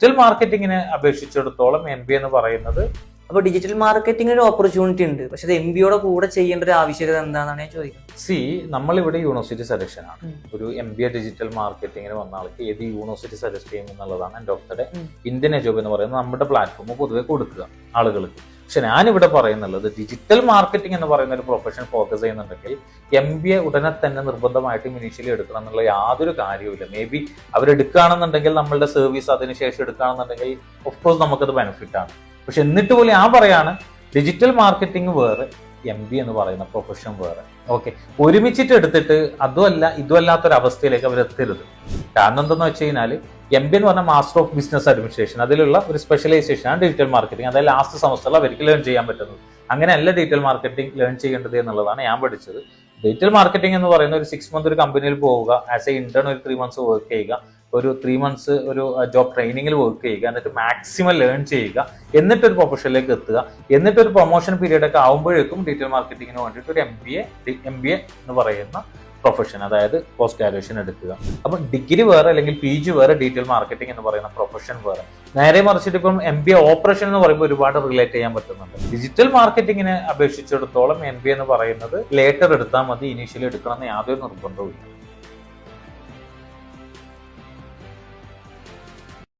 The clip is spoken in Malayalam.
ഡിജിറ്റൽ മാർക്കറ്റിങ്ങിനെ അപേക്ഷിച്ചിടത്തോളം MBA എന്ന് പറയുന്നത് അപ്പൊ ഡിജിറ്റൽ മാർക്കറ്റിംഗ് ഒരു ഓപ്പർച്യൂണിറ്റി ഉണ്ട്, പക്ഷെ അത് MBA കൂടെ ചെയ്യേണ്ട ഒരു ആവശ്യകത എന്താണെന്നാണ് ഞാൻ ചോദിക്കുന്നത്. നമ്മളിവിടെ യൂണിവേഴ്സിറ്റി സെലക്ഷൻ ആണ്. ഒരു MBA ഡിജിറ്റൽ മാർക്കറ്റിങ്ങിന് വന്ന ആൾക്ക് ഏത് യൂണിവേഴ്സിറ്റി സജസ്റ്റ് ചെയ്യും എന്നുള്ളതാണ് എൻ്റെ ഡോക്ടറുടെ ഇന്ത്യൻ ജോബ് എന്ന് പറയുന്നത് നമ്മുടെ പ്ലാറ്റ്ഫോം പൊതുവെ കൊടുക്കുക ആളുകൾക്ക്. പക്ഷെ ഞാനിവിടെ പറയുന്നുള്ളത് ഡിജിറ്റൽ മാർക്കറ്റിംഗ് എന്ന് പറയുന്ന ഒരു പ്രൊഫഷൻ ഫോക്കസ് ചെയ്യുന്നുണ്ടെങ്കിൽ MBA ഉടനെ തന്നെ നിർബന്ധമായിട്ടും ഇനീഷ്യലി എടുക്കണം എന്നുള്ള യാതൊരു കാര്യവുമില്ല. മേ ബി അവരെടുക്കുകയാണെന്നുണ്ടെങ്കിൽ നമ്മളുടെ സർവീസ് അതിനുശേഷം എടുക്കുകയാണെന്നുണ്ടെങ്കിൽ ഓഫ് കോഴ്സ് നമുക്കത് ബെനിഫിറ്റ് ആണ്. പക്ഷെ എന്നിട്ട് പോലും ഞാൻ പറയാണ് ഡിജിറ്റൽ മാർക്കറ്റിംഗ് വേറെ, MBA എന്ന് പറയുന്ന പ്രൊഫഷൻ വേറെ. ഓക്കെ, ഒരുമിച്ചിട്ട് എടുത്തിട്ട് ഇതുമല്ലാത്തൊരവസ്ഥയിലേക്ക് അവർ എത്തരുത്. കാരണം എന്തെന്ന് വെച്ച് കഴിഞ്ഞാൽ MBA എന്ന് പറഞ്ഞാൽ മാസ്റ്റർ ഓഫ് ബിസിനസ് അഡ്മിനിസ്ട്രേഷൻ, അതിലുള്ള ഒരു സ്പെഷ്യലൈസേഷൻ ആണ് ഡിജിറ്റൽ മാർക്കറ്റിംഗ്. അതായത് ലാസ്റ്റ് സെമസ്റ്ററിൽ അവർക്ക് ലേൺ ചെയ്യാൻ പറ്റുന്നത്. അങ്ങനെയല്ല ഡിജിറ്റൽ മാർക്കറ്റിംഗ് ലേൺ ചെയ്യേണ്ടത് എന്നുള്ളതാണ് ഞാൻ പഠിച്ചത്. ഡിജിറ്റൽ മാർക്കറ്റിംഗ് എന്ന് പറയുന്ന ഒരു 6 മന്ത് ഒരു കമ്പനിയിൽ പോവുക, ആസ് എ ഇന്റേൺ ഒരു 3 മന്ത്സ് വർക്ക് ചെയ്യുക, ഒരു 3 മന്ത്സ് ഒരു ജോബ് ട്രെയിനിങ്ങിൽ വർക്ക് ചെയ്യുക, എന്നിട്ട് മാക്സിമം ലേൺ ചെയ്യുക, എന്നിട്ടൊരു പ്രൊഫഷനിലേക്ക് എത്തുക, എന്നിട്ടൊരു പ്രൊമോഷൻ പീരീഡ് ഒക്കെ ആകുമ്പോഴേക്കും ഡിജിറ്റൽ മാർക്കറ്റിങ്ങിന് വേണ്ടിയിട്ട് ഒരു MBA എന്ന് പറയുന്ന പ്രൊഫഷൻ, അതായത് പോസ്റ്റ് ഗ്രാജുവേഷൻ എടുക്കുക. അപ്പം ഡിഗ്രി വേറെ അല്ലെങ്കിൽ PG വേറെ, ഡിജിറ്റൽ മാർക്കറ്റിംഗ് എന്ന് പറയുന്ന പ്രൊഫഷൻ വേറെ. നേരെ മറിച്ചിട്ട് ഇപ്പം MBA ഓപ്പറേഷൻ എന്ന് പറയുമ്പോൾ ഒരുപാട് റിലേറ്റ് ചെയ്യാൻ പറ്റുന്നുണ്ട്. ഡിജിറ്റൽ മാർക്കറ്റിങ്ങിനെ അപേക്ഷിച്ചിടത്തോളം MBA എന്ന് പറയുന്നത് ലേറ്റർ എടുത്താൽ മതി, ഇനീഷ്യലി എടുക്കണം എന്ന് യാതൊരു നിർബന്ധവും ഇല്ല.